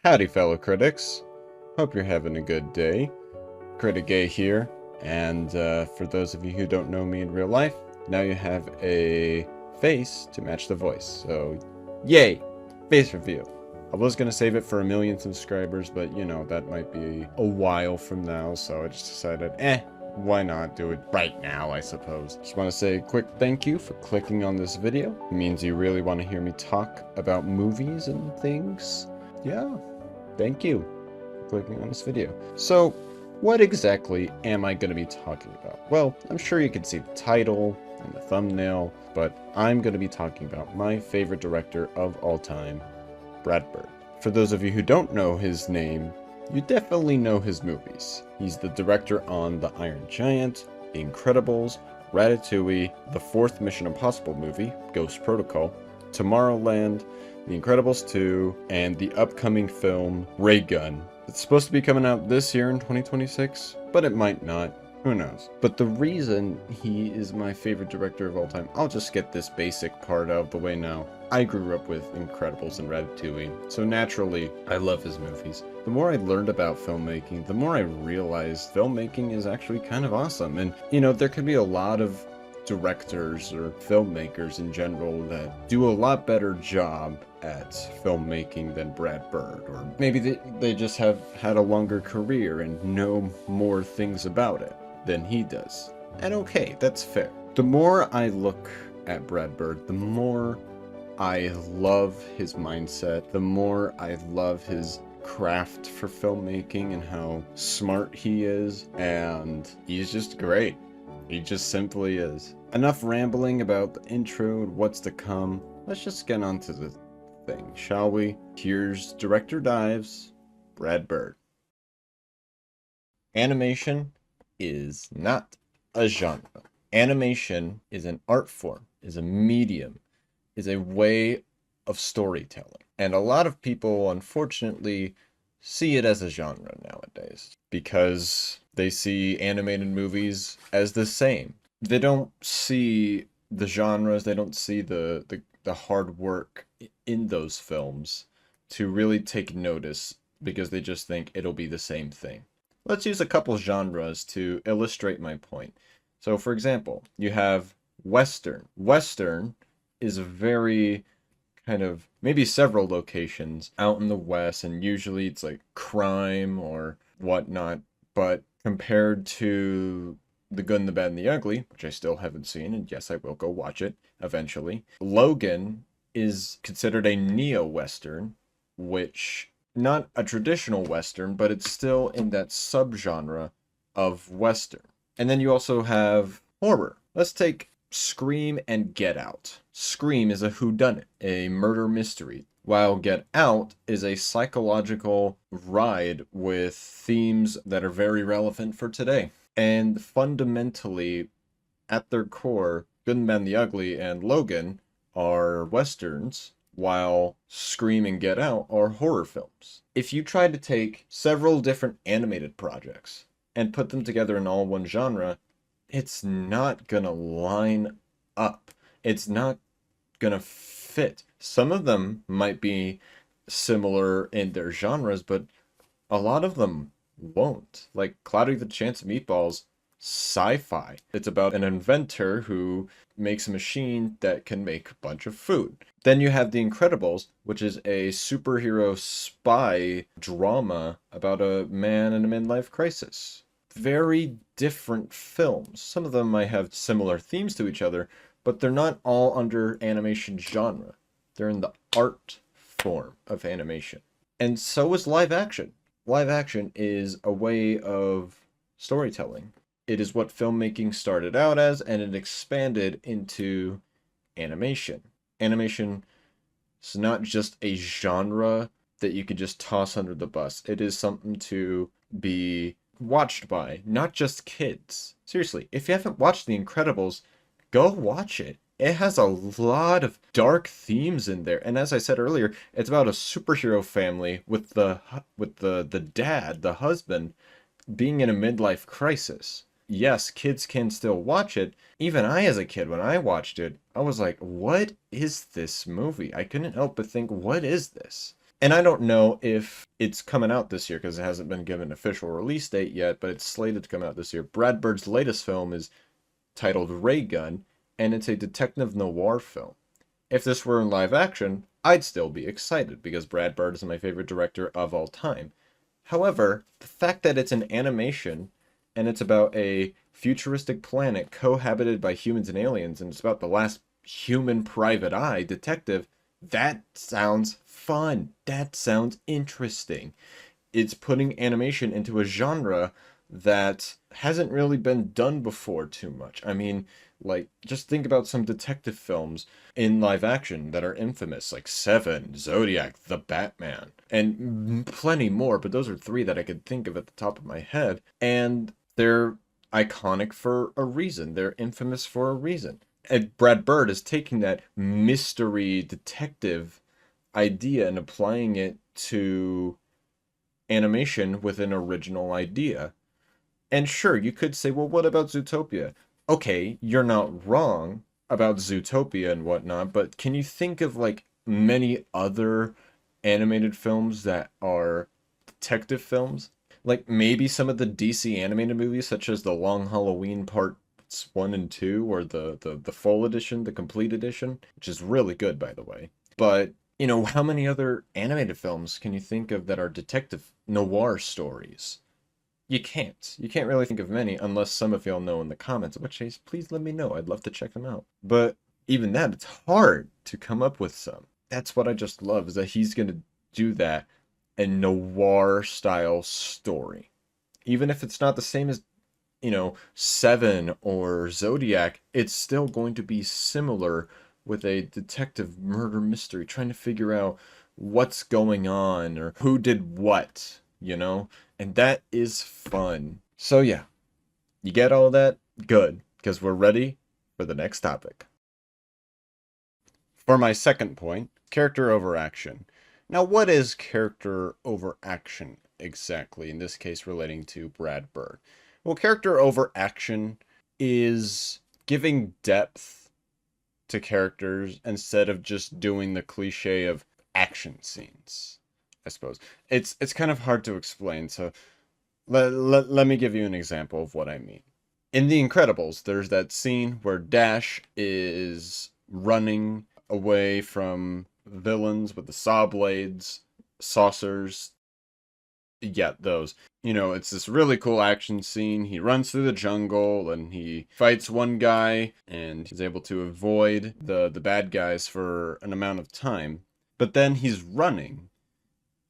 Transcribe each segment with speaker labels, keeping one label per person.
Speaker 1: Howdy, fellow critics. Hope you're having a good day. CriticA here, and for those of you who don't know me in real life, now you have a face to match the voice. So, yay! Face review. I was gonna save it for 1,000,000 subscribers, but you know, that might be a while from now, so I just decided, why not do it right now, I suppose. Just want to say a quick thank you for clicking on this video. It means you really want to hear me talk about movies and things. Yeah, thank you for clicking on this video. So, what exactly am I going to be talking about? Well, I'm sure you can see the title and the thumbnail, but I'm going to be talking about my favorite director of all time, Brad Bird. For those of you who don't know his name, you definitely know his movies. He's the director on The Iron Giant, The Incredibles, Ratatouille, the fourth Mission Impossible movie, Ghost Protocol, Tomorrowland, The Incredibles 2, and the upcoming film Ray Gun. It's supposed to be coming out this year in 2026, but it might not. Who knows? But the reason he is my favorite director of all time, I'll just get this basic part out of the way now. I grew up with Incredibles and Ratatouille, so naturally, I love his movies. The more I learned about filmmaking, the more I realized filmmaking is actually kind of awesome. And, you know, there could be a lot of directors or filmmakers in general that do a lot better job at filmmaking than Brad Bird, or maybe they just have had a longer career and know more things about it than he does. And okay, that's fair. The more I look at Brad Bird, the more I love his mindset, the more I love his craft for filmmaking and how smart he is, and he's just great. He just simply is. Enough rambling about the intro and what's to come. Let's just get on to the thing, shall we? Here's Director Dives, Brad Bird. Animation is not a genre. Animation is an art form, is a medium, is a way of storytelling. And a lot of people, unfortunately, see it as a genre nowadays because they see animated movies as the same. They don't see the genres, they don't see the hard work in those films to really take notice because they just think it'll be the same thing. Let's use a couple genres to illustrate my point. So for example, you have Western. Western is a very kind of maybe several locations out in the West, and usually it's like crime or whatnot, but compared to The Good, the Bad, and the Ugly, which I still haven't seen, and yes, I will go watch it eventually, Logan is considered a neo-Western, which not a traditional Western, but it's still in that subgenre of Western. And then you also have horror. Let's take Scream and Get Out. Scream is a whodunit, a murder mystery, while Get Out is a psychological ride with themes that are very relevant for today. And fundamentally, at their core, Good and Bad and the Ugly and Logan are westerns, while Scream and Get Out are horror films. If you try to take several different animated projects and put them together in all one genre, it's not gonna line up. It's not gonna fit. Some of them might be similar in their genres, but a lot of them won't. Like Cloudy with a Chance of Meatballs, sci-fi. It's about an inventor who makes a machine that can make a bunch of food. Then you have The Incredibles, which is a superhero spy drama about a man in a midlife crisis. Very different films. Some of them might have similar themes to each other, but they're not all under animation genre. They're in the art form of animation. And so is live action. Live action is a way of storytelling. It is what filmmaking started out as, and it expanded into animation. Animation is not just a genre that you could just toss under the bus. It is something to be watched by, not just kids. Seriously, if you haven't watched The Incredibles, go watch it. It has a lot of dark themes in there, and as I said earlier, it's about a superhero family with the dad, the husband, being in a midlife crisis. Yes, kids can still watch it. Even I, as a kid, when I watched it, I was like, what is this movie? I couldn't help but think, what is this? And I don't know if it's coming out this year because it hasn't been given an official release date yet, but it's slated to come out this year. Brad Bird's latest film is titled Ray Gun, and it's a detective noir film. If this were in live action, I'd still be excited because Brad Bird is my favorite director of all time. However, the fact that it's an animation and it's about a futuristic planet cohabited by humans and aliens, and it's about the last human private eye detective, that sounds fun. That sounds interesting. It's putting animation into a genre that hasn't really been done before too much. I mean, like, just think about some detective films in live action that are infamous, like Seven, Zodiac, The Batman, and plenty more, but those are three that I could think of at the top of my head. And they're iconic for a reason, they're infamous for a reason. And Brad Bird is taking that mystery detective idea and applying it to animation with an original idea. And sure, you could say, well, what about Zootopia? Okay, you're not wrong about Zootopia and whatnot, but can you think of like many other animated films that are detective films? Like maybe some of the DC animated movies, such as The Long Halloween Parts 1 and 2, or the full edition, the complete edition, which is really good, by the way. But, how many other animated films can you think of that are detective noir stories? You can't. You can't really think of many unless some of y'all know in the comments, in which case, please let me know. I'd love to check them out. But even that, it's hard to come up with some. That's what I just love, is that he's going to do that in noir style story. Even if it's not the same as, Seven or Zodiac, it's still going to be similar with a detective murder mystery, trying to figure out what's going on or who did what. And that is fun. So, yeah, you get all that? Good, because we're ready for the next topic. For my second point, character over action. Now, what is character over action exactly? In this case, relating to Brad Bird. Well, character over action is giving depth to characters instead of just doing the cliche of action scenes, I suppose. It's kind of hard to explain, so let me give you an example of what I mean. In The Incredibles, there's that scene where Dash is running away from villains with the saw blades, saucers. Yeah, those. It's this really cool action scene. He runs through the jungle and he fights one guy and he's able to avoid the bad guys for an amount of time. But then he's running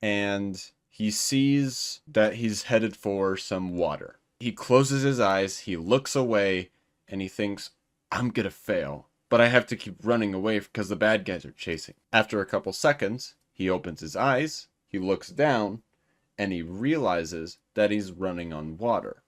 Speaker 1: and he sees that he's headed for some water. He closes his eyes, he looks away, and he thinks, I'm gonna fail, but I have to keep running away because the bad guys are chasing. After a couple seconds, he opens his eyes, he looks down, and he realizes that he's running on water.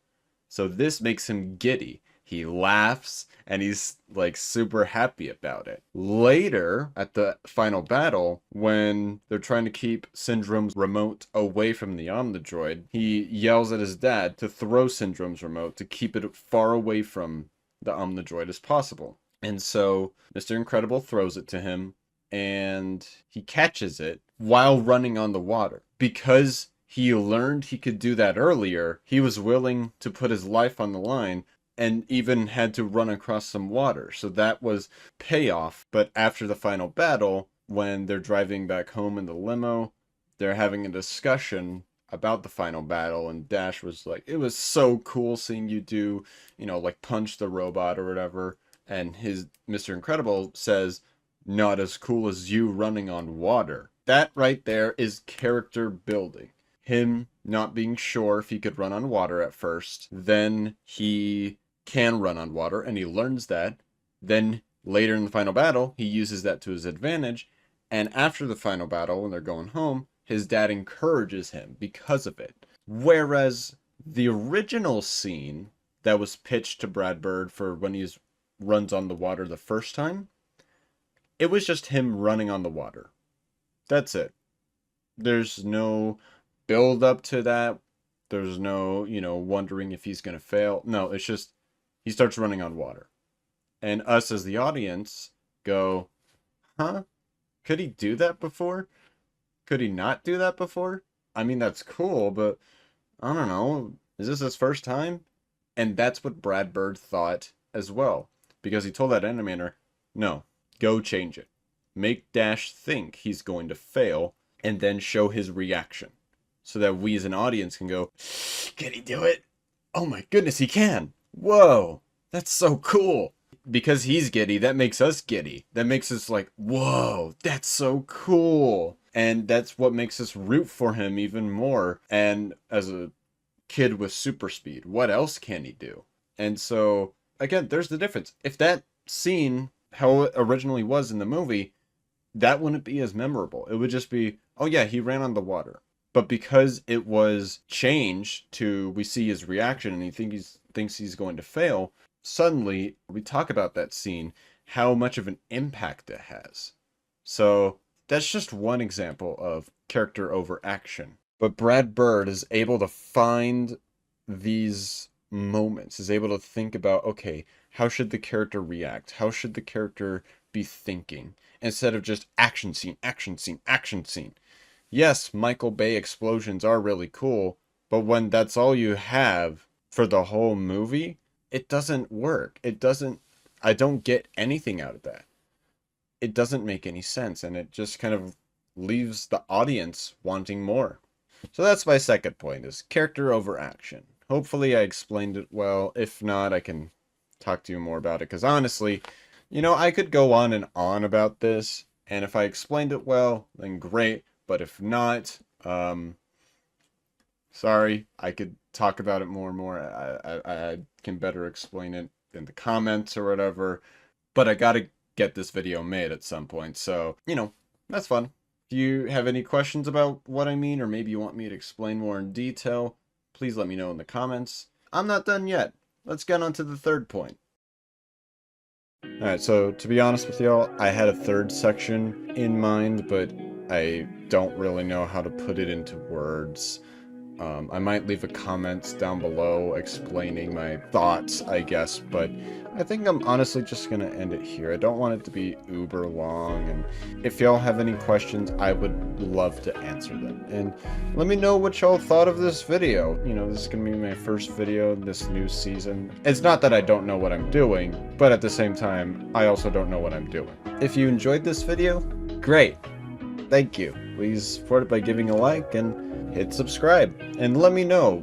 Speaker 1: So this makes him giddy. He laughs and he's like super happy about it. Later, at the final battle, when they're trying to keep Syndrome's remote away from the Omnidroid, he yells at his dad to throw Syndrome's remote to keep it far away from the Omnidroid as possible. And so Mr. Incredible throws it to him and he catches it while running on the water. Because he learned he could do that earlier, he was willing to put his life on the line and even had to run across some water. So that was payoff. But after the final battle, when they're driving back home in the limo, they're having a discussion about the final battle, and Dash was like, it was so cool seeing you do, like punch the robot or whatever. And his Mr. Incredible says, not as cool as you running on water. That right there is character building. Him not being sure if he could run on water at first, then he can run on water, and he learns that. Then later in the final battle, he uses that to his advantage. And after the final battle, when they're going home, his dad encourages him because of it. Whereas the original scene that was pitched to Brad Bird for when he runs on the water the first time, it was just him running on the water. That's it. There's no build up to that. There's no, wondering if he's going to fail. No, it's just he starts running on water. And us as the audience go, huh? Could he do that before? Could he not do that before? I mean, that's cool, but I don't know. Is this his first time? And that's what Brad Bird thought as well. Because he told that animator, no, go change it. Make Dash think he's going to fail, and then show his reaction. So that we as an audience can go, can he do it? Oh my goodness, he can! Whoa! That's so cool! Because he's giddy, that makes us giddy. That makes us like, whoa, that's so cool! And that's what makes us root for him even more. And as a kid with super speed, what else can he do? And so, again, there's the difference. If that scene, how it originally was in the movie, that wouldn't be as memorable. It would just be, oh yeah, he ran on the water. But because it was changed to, we see his reaction and he thinks he's going to fail, suddenly we talk about that scene, how much of an impact it has. So that's just one example of character over action. But Brad Bird is able to find these moments, is able to think about, okay, how should the character react? How should the character be thinking? Instead of just action scene, action scene, action scene. Yes, Michael Bay explosions are really cool, but when that's all you have for the whole movie, it doesn't work. I don't get anything out of that. It doesn't make any sense, and it just kind of leaves the audience wanting more. So that's my second point, is character over action. Hopefully I explained it well. If not, I can talk to you more about it, because honestly, I could go on and on about this, and if I explained it well, then great. But if not, sorry, I could talk about it more and more. I can better explain it in the comments or whatever. But I gotta get this video made at some point. So, that's fun. If you have any questions about what I mean, or maybe you want me to explain more in detail, please let me know in the comments. I'm not done yet. Let's get on to the third point. Alright, so to be honest with y'all, I had a third section in mind, but I don't really know how to put it into words. I might leave a comment down below explaining my thoughts, I guess, but I think I'm honestly just gonna end it here. I don't want it to be uber long, and if y'all have any questions, I would love to answer them. And let me know what y'all thought of this video. This is gonna be my first video in this new season. It's not that I don't know what I'm doing, but at the same time, I also don't know what I'm doing. If you enjoyed this video, great. Thank you. Please support it by giving a like and hit subscribe. And let me know,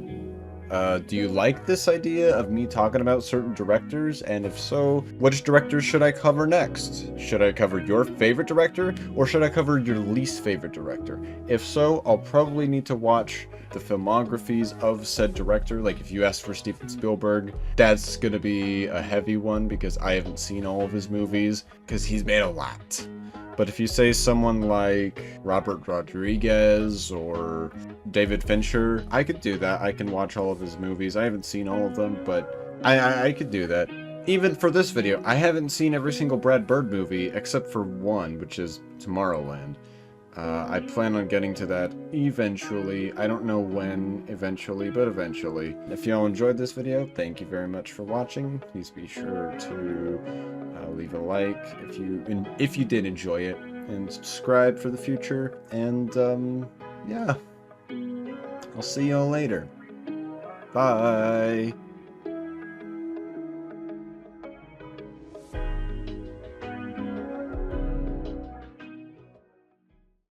Speaker 1: do you like this idea of me talking about certain directors? And if so, which directors should I cover next? Should I cover your favorite director, or should I cover your least favorite director? If so, I'll probably need to watch the filmographies of said director. Like if you ask for Steven Spielberg, that's gonna be a heavy one because I haven't seen all of his movies, because he's made a lot. But if you say someone like Robert Rodriguez or David Fincher, I could do that. I can watch all of his movies. I haven't seen all of them, but I could do that. Even for this video, I haven't seen every single Brad Bird movie except for one, which is Tomorrowland. I plan on getting to that eventually. I don't know when eventually, but eventually. If y'all enjoyed this video, thank you very much for watching. Please be sure to leave a like if you did enjoy it, and subscribe for the future. And yeah, I'll see y'all later. Bye.